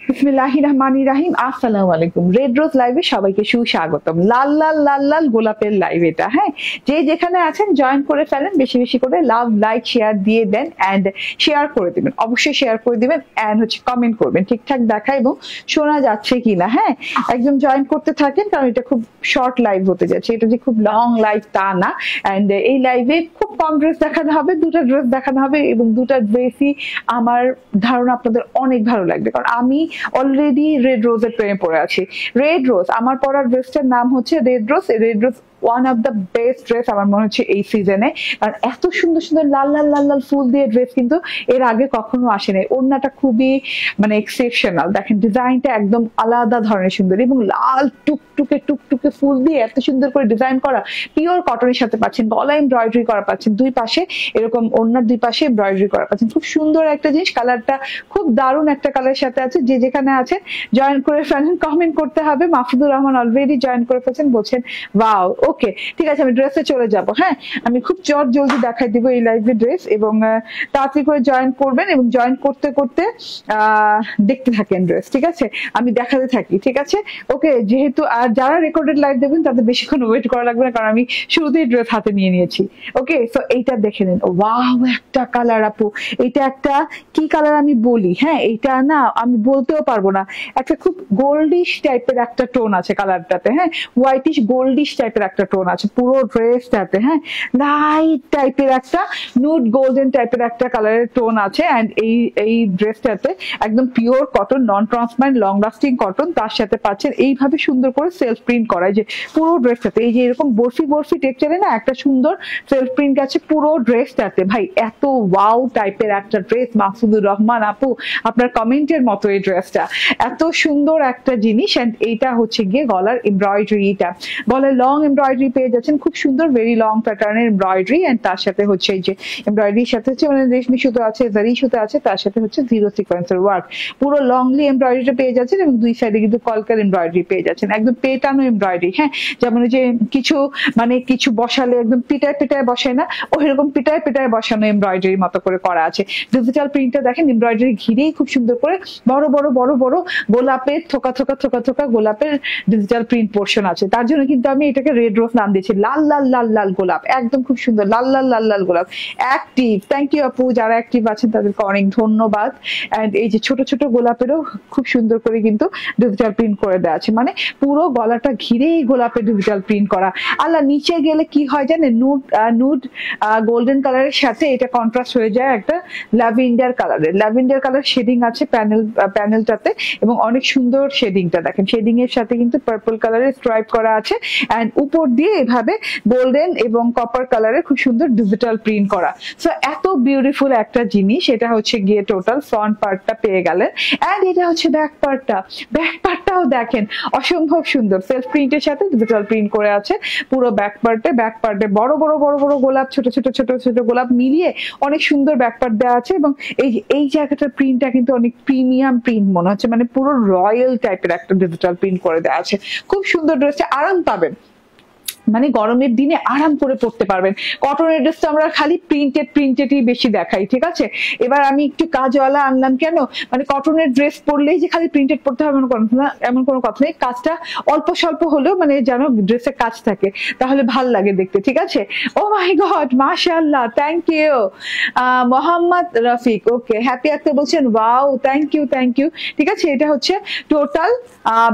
বিসমিল্লাহির রহমানির রহিম। আসসালামু আলাইকুম। রেড রোজ লাইভে সবাইকে সুস্বাগতম। লাল লাল লাল লাল গোলাপের লাইভ এটা। হ্যাঁ, যে যেখানে আছেন জয়েন করে ফেলেন, বেশি বেশি করে লাভ লাইক শেয়ার দিয়ে দেন এন্ড শেয়ার করে দিবেন, অবশ্যই শেয়ার করে দিবেন এন্ড হচ্ছে কমেন্ট করবেন ঠিকঠাক দেখা এবং শোনা যাচ্ছে কিনা। হ্যাঁ, একদম জয়েন করতে থাকেন, কারণ এটা খুব শর্ট লাইভ হতে যাচ্ছে, এটা যে খুব লং লাইভ তা না। এন্ড এই লাইভে খুব কম ড্রেস দেখানো হবে, দুটা ড্রেস দেখানো হবে এবং দুটা ড্রেসই আমার ধারণা আপনাদের অনেক ভালো লাগবে, কারণ আমি অলরেডি রেড রোজের প্রেমে পড়ে আছি। রেড রোজ আমার পরার ড্রেসটার নাম হচ্ছে red rose. Red rose one of the best dress আমার মনে হচ্ছে এই সিজনে, কারণ এত সুন্দর সুন্দর লাল লাল লাল লাল ফুল দিয়ে ড্রেস কিন্তু এর আগে কখনো আসেনি। ওড়নাটা খুবই মানে এক্সেপশনাল, দেখেন ডিজাইনটা একদম আলাদা ধরনের সুন্দর এবং লাল টুকটুকে টুকটুকে ফুল দিয়ে এত সুন্দর করে ডিজাইন করা, পিওর কটনের সাথে পাচ্ছেন, গলা এমব্রয়ডারি করা পাচ্ছেন, দুই পাশে এরকম ওড়নার দুই পাশে এমব্রয়ডারি করা পাচ্ছেন। খুব সুন্দর একটা জিনিস, কালারটা খুব দারুণ একটা কালারের সাথে আছে। যে যেখানে আছে জয়েন করে ফেলেন, কমেন্ট করতে হবে। মাহফুদুর রহমান অলরেডি জয়েন করে ফেলছেন, বলছেন ওয়াও। ওকে, ঠিক আছে, আমি ড্রেসে চলে যাব। হ্যাঁ, আমি খুব জলদি দেখাই দিব এই লাইভে ড্রেস, এবং তাড়াতাড়ি করে জয়েন করবেন এবং জয়েন করতে করতে দেখতে থাকেন ড্রেস, ঠিক আছে, আমি দেখাতে থাকি, ঠিক আছে। ওকে, যেহেতু আর যারা রেকর্ডেড লাইভ দেবেন তাদের বেশিক্ষণ ওয়েট করা লাগবে না, কারণ আমি শুরুতেই ড্রেস হাতে নিয়ে নিয়েছি। ওকে, সো এইটা দেখে নিন। ওয়াও, একটা কালার আপু, এটা একটা কি কালার আমি বলি, হ্যাঁ এটা না আমি বলতেও পারবো না, একটা খুব গোল্ডিশ টাইপের একটা টোন আছে কালারটাতে। হ্যাঁ, হোয়াইটিশ গোল্ডিশ টাইপের একটা টোন আছে পুরো ড্রেসটাতে। হ্যাঁ, লাইট টাইপের একটা নুড গোল্ডেন টাইপের একটা কালারের টোন আছে। এন্ড এই ড্রেসটাতে একদম পিওর কটন, নন ট্রান্সপারেন্ট, লং লাস্টিং কটন, তার সাথে পাচ্ছেন এইভাবে সুন্দর করে সেলফ প্রিন্ট করা, যে পুরো ড্রেসটাতে এই যে এরকম বরফি বরফি টেক্সচারে না একটা সুন্দর সেলফ প্রিন্ট আছে পুরো ড্রেসটাতে। ভাই এত ওয়াও টাইপের একটা ড্রেস মাহফুদুর রহমান আপু, আপনার কমেন্টের মতো এই ড্রেসটা এত সুন্দর একটা জিনিস। এন্ড এইটা হচ্ছে গিয়ে গলার এমব্রয়ডারিটা, গলার লং এমব্রয়ডারি পেয়ে যাচ্ছেন, খুব সুন্দর ভেরি লং প্যাটার্নের এমব্রয়ডারি। এন্ড তার সাথে হচ্ছে এই যে এমব্রয়ডারির সাথে হচ্ছে মানে রেশমি সুতো আছে, জারি সুতো আছে, তার সাথে হচ্ছে জিরো সিকোয়েন্সের ওয়ার্ক, পুরো লংলি এমব্রয়ডারিটা পেয়ে যাচ্ছেন এবং দুই সাইডে কিন্তু কলকার এমব্রয়ডারি পেয়ে যাচ্ছেন, একদম পেটানো এমব্রয়ডারি। হ্যাঁ, যেমন যে কিছু বসালে একদম পিটায় পিটায় বসায় না, ওইরকম পিটায় পিটায় বসানো এমব্রয়ডারির মতো করে করা আছে। ডিজিটাল প্রিন্টটা দেখেন, এমব্রয়ডারি ঘিরেই খুব সুন্দর করে বড় বড় বড় বড় গোলাপের থোকা থোকা থোকা থোকা গোলাপের ডিজিটাল প্রিন্ট পোর্শন আছে। তার জন্য কিন্তু আমি এটাকে রেড রোজ নাম দিয়েছি, লাল লাল লাল লাল গোলাপ, একদম খুব সুন্দর লাল লাল লাল লাল গোলাপ। অ্যাক্টিভ, থ্যাংক ইউ আপু, যারা অ্যাক্টিভ আছেন তাদেরকে অনেক ধন্যবাদ। এন্ড এই যে ছোট ছোট গোলাপেরও খুব সুন্দর করে কিন্তু ডিজিটাল প্রিন্ট করে দেওয়া আছে, মানে পুরো গলাটা ঘিরেই গোলাপের ডিজিটাল প্রিন্ট করা। আল্লাহ, নিচে গেলে কি হয় জানেন, নুড গোল্ডেন কালারের সাথে এটা কন্ট্রাস্ট হয়ে যায় একটা ল্যাভেন্ডার কালারের, ল্যাভেন্ডার কালার শেডিং আছে প্যানেলটাতে, এবং অনেক সুন্দর শেডিংটা দেখেন, শেডিং এর সাথে কিন্তু পার্পল কালারের স্ট্রাইপ করা আছে। এন্ড উপর দিয়ে এভাবে গোল্ডেন এবং কপার কালারের খুব সুন্দর ডিজিটাল প্রিন্ট করা। সো এত বিউটিফুল একটা জিনিস। এটা হচ্ছে গিয়ে টোটাল ফ্রন্ট পার্টটা পেয়ে গেলেন। এন্ড এটা হচ্ছে ব্যাক পার্টটা, ব্যাক পার্টটাও দেখেন অসম্ভব সুন্দর, সেলফ প্রিন্টের সাথে ডিজিটাল প্রিন্ট করে আছে পুরো ব্যাক পার্টে বড় বড় বড় বড় গোলাপ, ছোট ছোট ছোট ছোট গোলাপ মিলিয়ে অনেক সুন্দর ব্যাক পার্ট দেওয়া আছে। এবং এই জায়গাটার প্রিন্টটা কিন্তু অনেক প্রিমিয়াম প্রিন্ট মনে হচ্ছে, মানে পুরো রয়্যাল টাইপের একটা ডিজিটাল প্রিন্ট করে দেওয়া আছে। খুব সুন্দর ড্রেসটা, আরাম পাবেন, মানে গরমের দিনে আরাম করে পড়তে পারবেন। কটনের ড্রেস তো আমরা খালি প্রিন্টেডই বেশি দেখাই, ঠিক আছে। এবার আমি একটু কাজওয়ালা আনলাম কেন, মানে কটনের ড্রেস পরলেই যে খালি প্রিন্টেড পড়তে হবে এমন কোনো কথা নেই। কাজটা অল্প স্বল্প হলেও মানে যেন ড্রেসের কাজ থাকে, তাহলে ভাল লাগে দেখতে, ঠিক আছে। ও মাই গড, মাশাআল্লাহ, thank you Mohammad Rafiq. Okay, Happy Akter বলছেন ওয়াও, থ্যাংক ইউ। ঠিক আছে, এটা হচ্ছে টোটাল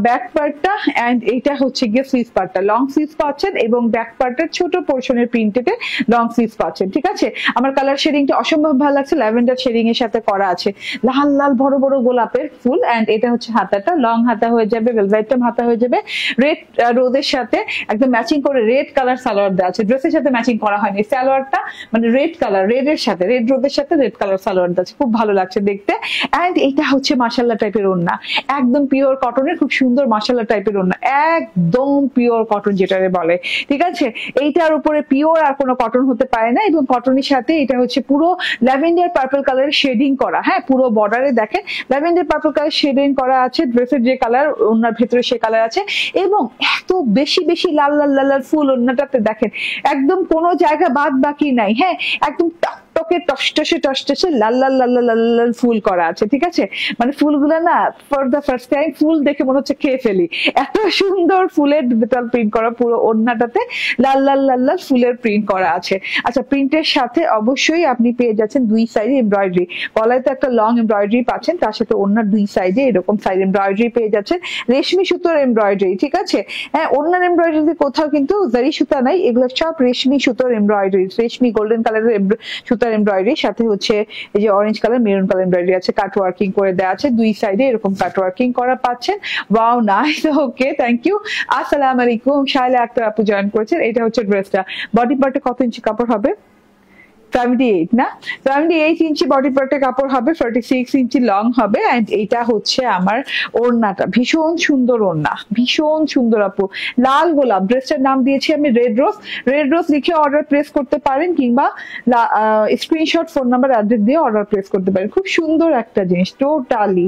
ব্যাক পার্টটা। এন্ড এটা হচ্ছে গিয়ে স্লিভ পার্টটা, লং স্লিভ পাচ্ছেন এবং ব্যাক পার্টের ছোট পোর্শনের প্রিন্টেতে লং স্লিভ পাচ্ছেন, ঠিক আছে। আমার কালার শেডিংটা অসম্ভব ভালো লাগছে, ল্যাভেন্ডার শেডিং এর সাথে করা আছে, লাল লাল বড় বড় গোলাপের ফুল। এন্ড এটা হচ্ছে হাতাটা, লং হাতা হয়ে যাবে, ভেলভেটম হাতা হয়ে যাবে, রেড রোদের সাথে একদম ম্যাচিং করে রেড কালার সালোয়ার দেওয়া আছে। ড্রেসের সাথে ম্যাচিং করা হয়নি, সালোয়ারটা মানে রেড কালার, রেড রোদের সাথে রেড কালার সালোয়ার দেওয়া আছে, খুব ভালো লাগছে দেখতে। এন্ড এটা হচ্ছে মাশাআল্লাহ টাইপের ওড়না, একদম পিওর কটনের, খুব সুন্দর মাশাআল্লাহ টাইপের ওড়না, একদম পিওর কটন যেটারে বলে, ঠিক আছে। এইটার উপরে পিওর আর কোনো কটন হতে পারে না। এবং কটনের সাথে এটা হচ্ছে পুরো ল্যাভেন্ডার পার্পল কালারের শেডিং করা। হ্যাঁ, পুরো বর্ডারে দেখেন ল্যাভেন্ডার পার্পল কালার শেডিং করা আছে, ড্রেসের যে কালার ওড়নার ভেতরে সে কালার আছে। এবং এত বেশি বেশি লাল লাল লাল লাল ফুল ওড়নাটাতে দেখেন, একদম কোনো জায়গা বাদ বাকি নাই। হ্যাঁ, একদম টকটকে টসটসে টসটসে লাল লাল লাল লাল লাল লাল ফুল করা আছে, ঠিক আছে? মানে ফুলগুলো না ফর দ্য ফার্স্ট টাইম ফুল দেখে মনে হচ্ছে খেয়ে ফেলি, এত সুন্দর ফুলের ডিজিটাল প্রিন্ট করা, পুরো ওড়নাটাতে লাল লাল লাল লাল ফুলের প্রিন্ট করা আছে। আচ্ছা, প্রিন্টের সাথে অবশ্যই আপনি পেয়ে যাচ্ছেন দুই সাইডে এমব্রয়ডারি, গলায় তো একটা লং এমব্রয়ডারি পাচ্ছেন, তার সাথে ওড়নার দুই সাইডে এরকম সাইড এমব্রয়ডারি পেয়ে যাচ্ছেন, রেশমি সুতোর এমব্রয়ডারি, ঠিক আছে? হ্যাঁ, ওড়নার এমব্রয়ডারি কোথাও কিন্তু জারি সুতা নাই, এগুলো সব রেশমি সুতোর এমব্রয়ডারি, রেশমি গোল্ডেন কালারের সুতার এমব্রয়ডারি, সাথে হচ্ছে এই যে orange colour maroon colour embroidery আছে, কাট ওয়ার্কিং করে দেওয়া আছে, দুই সাইডে এরকম কাট ওয়ার্কিং করা পাচ্ছেন। Wow, nice, okay, thank you. আসসালামু আলাইকুম, শাইলা আক্তার আপু জয়েন করেছেন। এটা হচ্ছে ড্রেসটা, বডি পার্টে কত ইঞ্চি কাপড় হবে? 78 না, 78 ইঞ্চি বডি পার্টে কাপড় হবে, 46 ইঞ্চি লং হবে। এন্ড এইটা হচ্ছে আমার ওড়নাটা, ভীষণ সুন্দর ওড়না, ভীষণ সুন্দর আপু, লাল গোলাপ। ড্রেসটার নাম দিয়েছি আমি রেড রোজ। রেড রোজ লিখে অর্ডার প্লেস করতে পারেন, কিংবা স্ক্রিনশট ফোন নাম্বার অ্যাড্রেস দিয়ে অর্ডার প্লেস করতে পারেন। খুব সুন্দর একটা জিনিস, টোটালি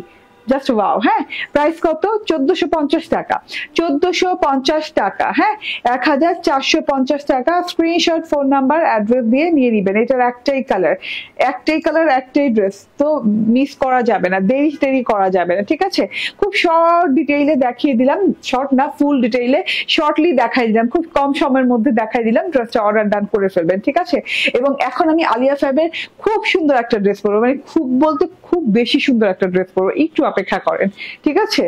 জাস্ট ওয়াও। হ্যাঁ, প্রাইস কত? 1450 টাকা, 1450 টাকা। হ্যাঁ, 1450 টাকা। স্ক্রিনশট ফোন নাম্বার অ্যাড্রেস দিয়ে নিয়ে নিবেন। এটার একটাই কালার, একটাই কালার, একটাই ড্রেস, তো মিস করা যাবে না, দেরি দেরি করা যাবে না, ঠিক আছে? খুব শর্ট ডিটেইলে দেখিয়ে দিলাম, শর্ট না ফুল ডিটেইলে, শর্টলি দেখাই দিলাম, খুব কম সময়ের মধ্যে দেখাই দিলাম। ড্রেসটা অর্ডার ডান করে ফেলবেন, ঠিক আছে? এবং এখন আমি আলিয়া ফ্যাবের খুব সুন্দর একটা ড্রেস পরবো, মানে খুব বলতে খুব বেশি সুন্দর একটা ড্রেস পরবো, একটু অপেক্ষা করেন, ঠিক আছে?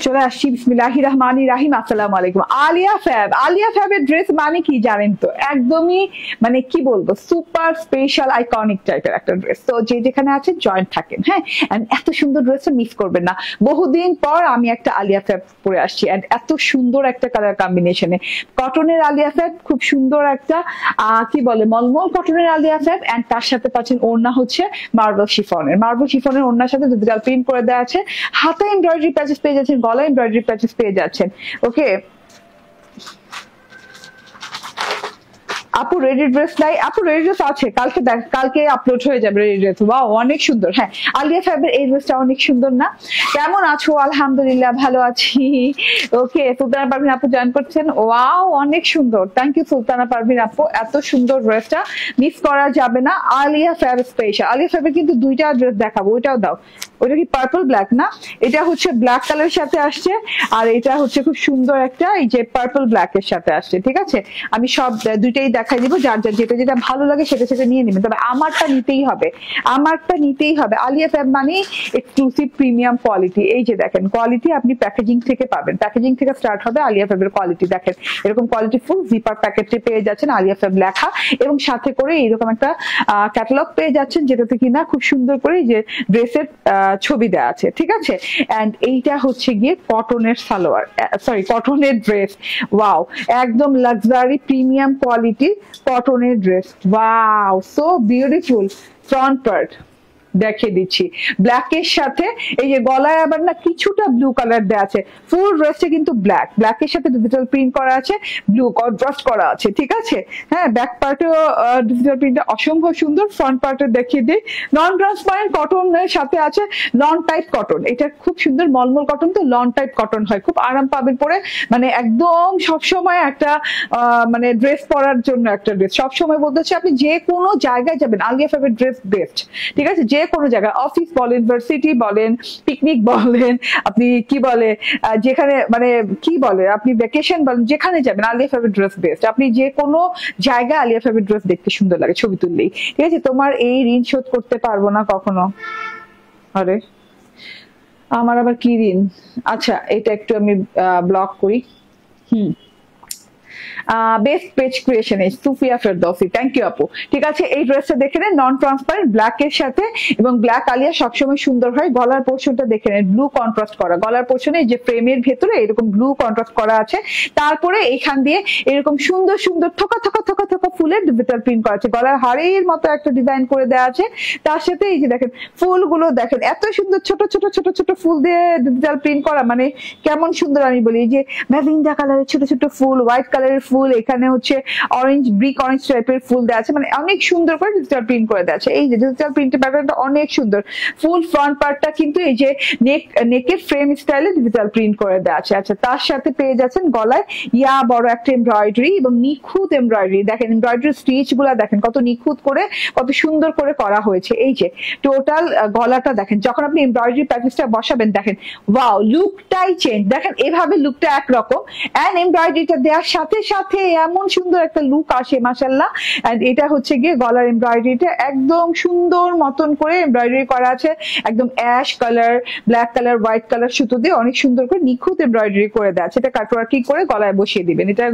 চলে আসছি, বিসমিল্লাহির রহমানির রহিম। আসসালামু আলাইকুম। আলিয়া ফ্যাব, আলিয়া ফ্যাবের ড্রেস মানে কি জানেন তো? একদমই মানে কি বলবো, সুপার স্পেশাল আইকনিক টাইপের একটা ড্রেস। তো যে যেখানে আছে জয়েন্ট থাকেন, হ্যাঁ, এন্ড এত সুন্দর ড্রেসটা মিস করবেন না। বহুদিন পর আমি একটা আলিয়া ফ্যাব পরে আসছি, এন্ড এত সুন্দর একটা কালার কম্বিনেশনে, কটনের আলিয়া ফ্যাব, খুব সুন্দর একটা কি বলে মলমল কটনের আলিয়া ফ্যাব, এন্ড তার সাথে পাচ্ছেন ওড়না হচ্ছে মার্বেল শিফনের, মার্বেল শিফনের ওড়নার সাথে ডিজিটাল প্রিন্ট করে দেওয়া আছে, হাতে এমব্রয়ডারি প্যাচেস পেয়ে যাচ্ছেন, গলা এমব্রয়ডারি প্যাচেস পেয়ে যাচ্ছেন। ওকে আপু, রেডি ড্রেস নাই? আপু রেডি ড্রেস আছে, কালকে আপলোড হয়ে যাবে রেডি ড্রেস। ওয়াও, অনেক সুন্দর। হ্যাঁ, আলিয়া ফ্যাবের এই ড্রেসটা অনেক সুন্দর না? কেমন আছো? আলহামদুলিল্লাহ ভালো আছি। ওকে, সুলতানা পারভিন আপু জয়েন করছেন। ওয়াও, অনেক সুন্দর, থ্যাংক ইউ সুলতানা পারভিন আপু, এত সুন্দর ড্রেসটা মিস করা যাবে না। Alia fab special. আলিয়া ফ্যাবের কিন্তু দুইটা ড্রেস দেখাবো, ওইটাও দাও। ওইটা কি পার্পল ব্ল্যাক না? এটা হচ্ছে ব্ল্যাক কালারের সাথে আসছে, আর এটা হচ্ছে খুব সুন্দর একটা এই যে পার্পল ব্ল্যাক এর সাথে আসছে, ঠিক আছে? আমি সব দুইটাই দেখাই দিব, যার যার যেটা যেটা ভালো লাগে সেটা সেটা নিয়ে নেবেন, তবে আমারটা নিতেই হবে, আমারটা নিতেই হবে। আলিয়া ফ্যাব মানে এক্সক্লুসিভ প্রিমিয়াম কোয়ালিটি। এই যে দেখেন কোয়ালিটি, আপনি প্যাকেজিং থেকে পাবেন, প্যাকেজিং থেকে স্টার্ট হবে আলিয়া ফ্যাবের কোয়ালিটি। দেখেন এরকম কোয়ালিটি ফুল জিপার প্যাকেটে পেয়ে যাচ্ছেন, আলিয়া ফ্যাব লেখা, এবং সাথে করে এরকম একটা ক্যাটালগ পেয়ে যাচ্ছেন, যেটাতে কিনা খুব সুন্দর করে যে ড্রেসের ছবি দেওয়া আছে, ঠিক আছে? এন্ড এইটা হচ্ছে গিয়ে কটনের সালোয়ার, সরি কটনের ড্রেস। ওয়াও, একদম লাক্সারি প্রিমিয়াম কোয়ালিটি কটনের dress. Wow, so beautiful. Front part দেখিয়ে দিচ্ছি। ব্ল্যাকের সাথে এই যে গলায় আবার না কিছুটা ব্লু কালার দেওয়া আছে, ফুল ড্রেসটা কিন্তু ব্ল্যাকের সাথে ডিজিটাল প্রিন্ট করা আছে, ব্লু কন্ট্রাস্ট করা আছে, ঠিক আছে। হ্যাঁ, ব্যাক পার্টেও ডিজিটাল প্রিন্টটা অসম্ভব সুন্দর। ফ্রন্ট পার্টে দেখিয়ে দিই, নন ট্রান্সপারেন্ট কটনের সাথে আছে লন টাইপ কটন। এটা খুব সুন্দর, মলমল কটন তো লন টাইপ কটন হয়, খুব আরাম পাবেন পরে, মানে একদম সবসময় একটা মানে ড্রেস পরার জন্য একটা ড্রেস। সবসময় বলতে হচ্ছে আপনি যে কোনো জায়গায় যাবেন, আলিয়া ফ্যাবের ড্রেস বেস্ট, ঠিক আছে। যে কোনো জায়গায়, অফিস বলেন, ভার্সিটি বলেন, পিকনিক বলেন, আপনি কি বলে যেখানে মানে কি বলে আপনি ভ্যাকেশন বলেন, যেখানে যাবেন আলিয়া ফ্যাবের ড্রেস বেস্ট। আপনি যে কোনো জায়গায় আলিয়া ফ্যাবের ড্রেস দেখতে সুন্দর লাগে ছবি তুললেই, ঠিক আছে। তোমার এই ঋণ শোধ করতে পারবো না কখনো। আরে আমার আবার কি ঋণ? আচ্ছা, এটা একটু আমি ব্লক করি। Best page creation Sufia Ferdousi, thank you আপু। ঠিক আছে, এই ড্রেসটা দেখে নেন, নন ট্রান্সপারেন্ট ব্ল্যাক এর সাথে, এবং ব্ল্যাক আলিয়া সবসময় সুন্দর হয়। গলার পোর্শনটা দেখে নেন, ব্লু কন্ট্রাস্ট করা গলার পোর্শনে, যে ফ্রেমের ভেতরে এরকম ব্লু কন্ট্রাস্ট করা আছে, তারপরে এইখান দিয়ে এরকম সুন্দর সুন্দর থোকা থোকা থোকা থোকা ফুলের ডিজিটাল প্রিন্ট করা আছে, গলার হাড়ের মতো একটা ডিজাইন করে দেওয়া আছে। তার সাথে এই যে দেখেন ফুলগুলো দেখেন, এত সুন্দর ছোট ছোট ছোট ছোট ফুল দিয়ে ডিজিটাল প্রিন্ট করা, মানে কেমন সুন্দর আমি বলি। এই যে ম্যাজেন্টা কালারের ছোট ছোট ফুল, হোয়াইট কালারের ফুল, এখানে হচ্ছে অরেঞ্জ, ব্রিক অরেঞ্জ টাইপের ফুল দেওয়া আছে, মানে অনেক সুন্দর করে ডিজিটাল প্রিন্ট করে দেওয়া আছে। এই যে ডিজিটাল প্রিন্টের প্যাটার্নটা অনেক সুন্দর। ফুল ফ্রন্ট পার্টটা কিন্তু এই যে নেকের ফ্রেম স্টাইলে ডিজিটাল প্রিন্ট করে দেওয়া আছে। আচ্ছা, তার সাথে পেয়ে যাচ্ছেন গলায় ইয়া বড় একটা এমব্রয়ডারি এবং নিখুঁত এমব্রয়ডারি। দেখেন এমব্রয়ডারি স্টিচ গুলা দেখেন কত নিখুঁত করে, কত সুন্দর করে করা হয়েছে। এই যে টোটাল গলাটা দেখেন, যখন আপনি এমব্রয়ডারি প্যাকেজটা বসাবেন দেখেন ওয়াও, লুকটাই চেঞ্জ। দেখেন এভাবে লুকটা একরকম, এন্ড এমব্রয়ডারিটা দেওয়ার সাথে সাথে এমন সুন্দর একটা লুক আসে মাশাআল্লাহ। এন্ড এটা হচ্ছে গিয়ে গলার এমব্রয়ডারিটা একদম সুন্দর মতন করে এমব্রয়ডারি করা আছে, একদম ash colour, black colour, white colour সুতো দিয়ে অনেক সুন্দর করে নিখুঁত এমব্রয়ডারি করে দেওয়া আছে। এটা কাটওয়ার্কিং করে গলায় বসিয়ে দিবেন। এটা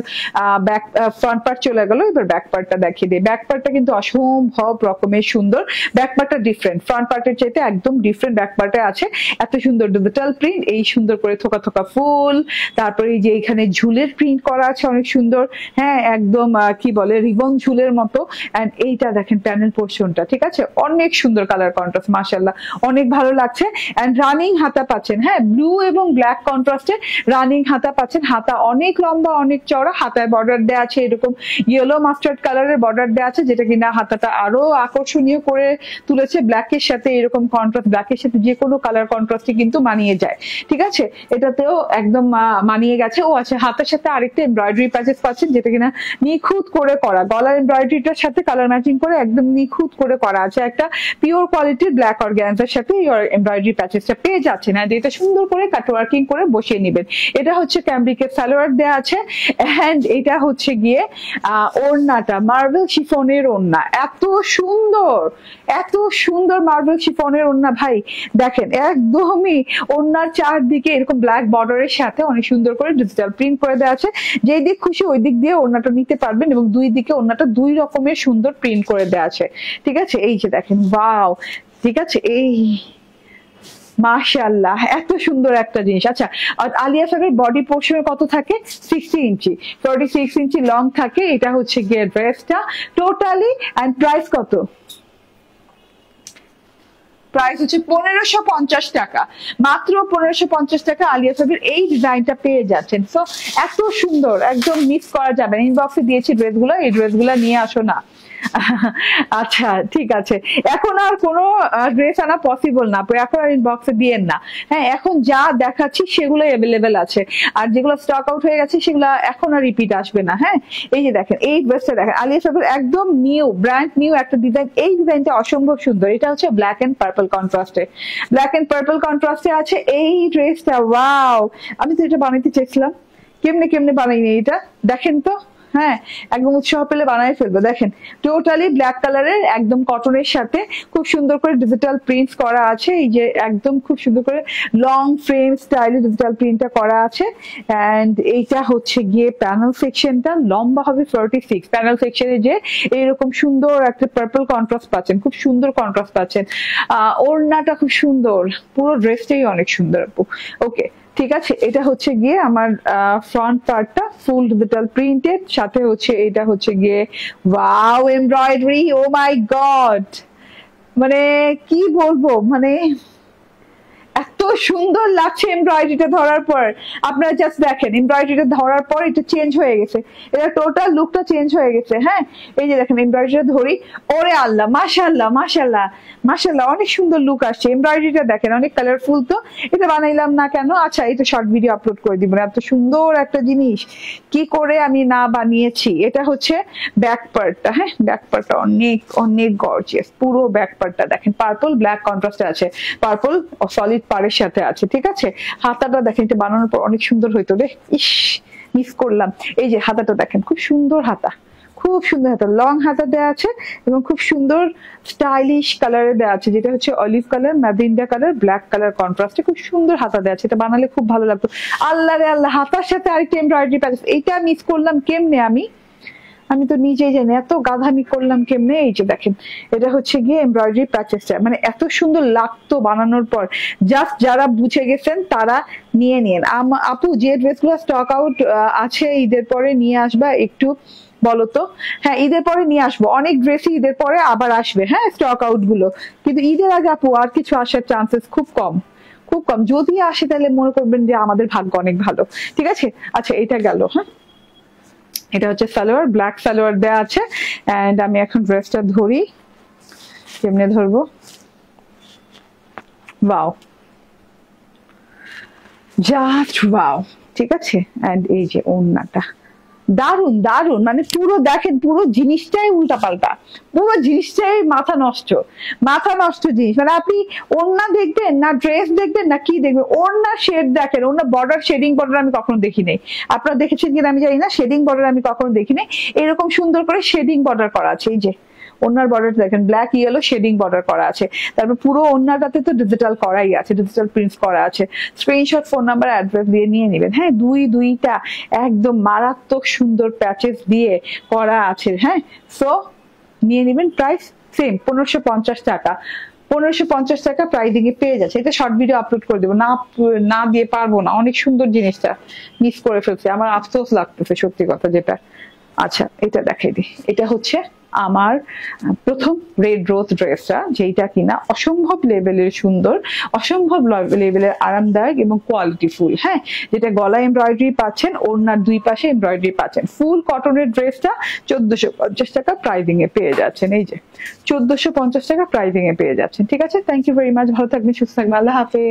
ব্যাক ফ্রন্ট পার্ট চলে গেল, এবার ব্যাক পার্টটা দেখিয়ে দিই। ব্যাক পার্টটা কিন্তু অসম্ভব রকমের সুন্দর। ব্যাক পার্টটা ডিফারেন্ট, ফ্রন্ট পার্টের চাইতে একদম ডিফারেন্ট ব্যাক পার্টে আছে। এত সুন্দর ডিজিটাল প্রিন্ট, এই সুন্দর করে থোকা থোকা ফুল, তারপরে এই যে এখানে ঝুলের প্রিন্ট করা আছে অনেক সুন্দর। হ্যাঁ, একদম কি বলে রিবন ঝুলের মতো। এন্ড এইটা দেখেন প্যানেল পোর্শনটা, ঠিক আছে, অনেক সুন্দর কালার কন্ট্রাস্ট, মাশাআল্লাহ অনেক ভালো লাগছে। এন্ড রানিং হাতা পাচ্ছেন, হ্যাঁ ব্লু এবং ব্ল্যাক কন্ট্রাস্টে রানিং হাতা পাচ্ছেন। হাতা অনেক লম্বা, অনেক চওড়া, হাতায় বর্ডার দেওয়া আছে এরকম ইয়েলো মাস্টার্ড কালারের বর্ডার দেওয়া আছে, যেটা কিনা হাতাটা আরো আকর্ষণীয় করে তুলেছে। ব্ল্যাকের সাথে এরকম কন্ট্রাস্ট, ব্ল্যাকের সাথে যে কোনো কালার কন্ট্রাস্টে কিন্তু মানিয়ে যায়, ঠিক আছে, এটাতেও একদম মানিয়ে গেছে। ও আচ্ছা, হাতের সাথে আরেকটা এমব্রয়ডারি প্যাচেস পাচ্ছেন, যেটা কিনা নিখুঁত করে করা, গলার এমব্রয়ডারিটার সাথে কালার ম্যাচিং করে একদম নিখুঁত করে করা আছে। একটা পিওর কোয়ালিটির ব্ল্যাক অর্গানজার সাথে এই এমব্রয়ডারি প্যাচেসটা পেয়ে যাচ্ছেন। আর এটা সুন্দর করে কাটওয়ার্কিং করে বসিয়ে নেবেন। এটা হচ্ছে ক্যামব্রিকের সালোয়ার দেওয়া আছে, এন্ড এটা হচ্ছে গিয়ে ওড়নাটা মার্বেল শিফনের ওড়না, এত সুন্দর, এত সুন্দর মার্বেল শিফনের ওড়না ভাই। দেখেন একদমই ওড়নার চারদিকে এরকম ব্ল্যাক বর্ডারের সাথে অনেক সুন্দর করে ডিজিটাল প্রিন্ট করে দেওয়া আছে। যেই দিক খুশি ওই দিক দিয়ে ওড়নাটা নিতে পারবেন, এবং দুই দিকে ওড়নাটা দুই রকমের সুন্দর প্রিন্ট করে দেওয়া আছে, ঠিক আছে। এই যে দেখেন ওয়াও, ঠিক আছে, এই মাশাআল্লাহ এত সুন্দর একটা জিনিস। আচ্ছা, আলিয়া ফ্যাবের বডি পোর্শনে কত থাকে? 60 ইঞ্চি, 46 ইঞ্চি লং থাকে। এটা হচ্ছে গিয়ে ড্রেসটা টোটালি। এন্ড প্রাইস কত? প্রাইস হচ্ছে 1550 টাকা, মাত্র 1550 টাকা আলিয়া ফ্যাবের এই ডিজাইনটা পেয়ে যাচ্ছেন। সো এত সুন্দর, একদম মিস করা যাবে না। ইনবক্সে দিয়েছি ড্রেসগুলো, এই ড্রেসগুলো নিয়ে আসো না। আচ্ছা ঠিক আছে, এখন আর কোনো ড্রেস আনা পসিবল না, এখন আর ইনবক্সে দিয়েন না। হ্যাঁ, এখন যা দেখাচ্ছি সেগুলো অ্যাভেলেবেল আছে, আর যেগুলো স্টক আউট হয়ে গেছে সেগুলো এখন আর রিপিট আসবে না। হ্যাঁ, এই যে দেখেন এই ড্রেসটা দেখেন, আলিয়া ফ্যাবের একদম নিউ, ব্র্যান্ড নিউ একটা ডিজাইন। এই ডিজাইনটা অসম্ভব সুন্দর। এটা হচ্ছে ব্ল্যাক এন্ড পার্পল কন্ট্রাস্টে, ব্ল্যাক এন্ড পার্পল কন্ট্রাস্টে আছে এই ড্রেসটা। ওয়াও, আমি তো এটা বানাইতে চেয়েছিলাম, কেমনে কেমনে বানাইনি এটা, দেখেন তো। হ্যাঁ, একদম উৎসাহ পেলে বানায় ফেলবো। দেখেন টোটালি ব্ল্যাক কালারের একদম কটনের সাথে খুব সুন্দর করে ডিজিটাল প্রিন্টস করা আছে। এই যে একদম খুব সুন্দর করে লং ফ্রেম স্টাইলে ডিজিটাল প্রিন্টটা করা আছে। এন্ড এইটা হচ্ছে গিয়ে প্যানেল সেকশনটা লম্বা হবে 46। প্যানেল সেকশনে যে এইরকম সুন্দর একটা পার্পল কন্ট্রাস্ট পাচ্ছেন, খুব সুন্দর কন্ট্রাস্ট পাচ্ছেন। ওড়নাটা খুব সুন্দর, পুরো ড্রেসটাই অনেক সুন্দর আপু। ওকে ঠিক আছে, এটা হচ্ছে গিয়ে আমার ফ্রন্ট পার্টটা ফুল ডিজিটাল প্রিন্টেড, সাথে হচ্ছে এটা হচ্ছে গিয়ে wow embroidery. O my god, মানে কি বলবো, মানে এত সুন্দর লাগছে এমব্রয়ডারিটা ধরার পর। আপনারা জাস্ট দেখেন এমব্রয়ডারিটা ধরার পর এটা চেঞ্জ হয়ে গেছে, এটা টোটাল লুকটা চেঞ্জ হয়ে গেছে। হ্যাঁ, এই যে দেখেন এমব্রয়ডারিটা ধরি, ওরে আল্লাহ, মাশাআল্লাহ মাশাআল্লাহ মাশাআল্লাহ, অনেক সুন্দর লুক আসছে। এমব্রয়ডারিটা দেখেন অনেক কালারফুল। তো এটা বানাইলাম না কেন? আচ্ছা, এটা শর্ট ভিডিও আপলোড করে দিব। এত সুন্দর একটা জিনিস কি করে আমি না বানিয়েছি। এটা হচ্ছে ব্যাক পার্টটা। হ্যাঁ, ব্যাক পার্টটা অনেক অনেক গর্জিয়াস। পুরো ব্যাক পার্টটা দেখেন পার্পল ব্ল্যাক কন্ট্রাস্টে আছে, পার্পল সলিড পাড়ের সাথে আছে। ঠিক আছে, হাতাটা দেখেন, এটা বানানোর পর অনেক সুন্দর হইতো রে, ইস মিস করলাম। এই যে হাতাটা দেখেন, খুব সুন্দর হাতা, খুব সুন্দর হাতা, লং হাতা দেওয়া আছে এবং খুব সুন্দর স্টাইলিশ কালারে দেওয়া আছে, যেটা হচ্ছে olive colour, magenta colour, black colour কন্ট্রাস্টে খুব সুন্দর হাতা দেওয়া আছে। এটা বানালে খুব ভালো লাগতো। আল্লাহ রে আল্লাহ, হাতার সাথে আরেকটা এমব্রয়ডারি প্যাচ, এইটা মিস করলাম কেমনে আমি তো নিজেই জানি, এত গাধামি করলাম কেমনে। এই যে দেখেন, এটা হচ্ছে গিয়ে এমব্রয়ডারি প্যাচেসটা, মানে এত সুন্দর লাগতো বানানোর পর। জাস্ট যারা বুঝে গেছেন তারা নিয়ে নিন। আপু, যে ড্রেসগুলো স্টক আউট আছে ঈদের পরে নিয়ে আসবা একটু বলো তো। হ্যাঁ, ঈদের পরে নিয়ে আসবো, অনেক ড্রেসই ঈদের পরে আবার আসবে। হ্যাঁ, স্টক আউট গুলো, কিন্তু ঈদের আগে আপু আর কিছু আসার চান্সেস খুব কম, খুব কম। যদি আসে তাহলে মনে করবেন যে আমাদের ভাগ্য অনেক ভালো। ঠিক আছে, আচ্ছা এটা গেল। হ্যাঁ, এটা হচ্ছে সালোয়ার, ব্ল্যাক সালোয়ার দেওয়া আছে। এন্ড আমি এখন ড্রেসটা ধরি, কেমনে ধরবো, ওয়াও, জাস্ট ওয়াও। ঠিক আছে, এন্ড এই যে ওড়নাটা দারুন দারুন, মানে পুরো দেখেন, পুরো জিনিসটাই উল্টাপাল্টা, পুরো জিনিসটাই মাথা নষ্ট, মাথা নষ্ট জিনিস। মানে আপনি ওড়না দেখবেন না, ড্রেস দেখবেন না, কি দেখবেন, ওড়না শেড দেখেন, ওড়না বর্ডার, শেডিং বর্ডার আমি কখনো দেখি নাই। আপনারা দেখেছেন কিনা আমি জানি না, শেডিং বর্ডার আমি কখনো দেখি নাই। এরকম সুন্দর করে শেডিং বর্ডার করা আছে। এই যে ওড়নার বর্ডার দেখেন, ব্ল্যাক ইয়েলো শেডিং বর্ডার করা আছে। তারপর পুরো ওড়নাটাতে তো ডিজিটাল করাই আছে, ডিজিটাল প্রিন্টস করা আছে। স্ক্রিনশট, ফোন নাম্বার, অ্যাড্রেস দিয়ে নিয়ে নেবেন। হ্যাঁ, দুইটা একদম মারাত্মক সুন্দর প্যাচেস দিয়ে করা আছে। হ্যাঁ, সো নিয়ে নেবেন। প্রাইস সেম 1550 টাকা, 1550 টাকা প্রাইজিং এ পেয়ে যাচ্ছে। এটা শর্ট ভিডিও আপলোড করে দেবো, না দিয়ে পারবো না। অনেক সুন্দর জিনিসটা মিস করে ফেলছি, আমার আফসোস লাগতেছে সত্যি কথা যেটা। আচ্ছা, এটা দেখাই দিই। এটা হচ্ছে আমার প্রথম রেড রোজ ড্রেসটা, যেটা কিনা অসম্ভব লেভেলের সুন্দর, অসম্ভব লেভেলের আরামদায়ক এবং কোয়ালিটিফুল। হ্যাঁ, যেটা গলা এমব্রয়ডারি পাচ্ছেন, ওড়নার দুই পাশে এমব্রয়ডারি পাচ্ছেন। ফুল কটনের ড্রেসটা 1450 টাকা প্রাইজিং এ পেয়ে যাচ্ছেন। এই যে 1450 টাকা প্রাইজিং এ পেয়ে যাচ্ছেন। ঠিক আছে, থ্যাংক ইউ ভেরি মাচ, ভালো থাকবেন, সুস্থ থাকবেন, আল্লাহ হাফেজ।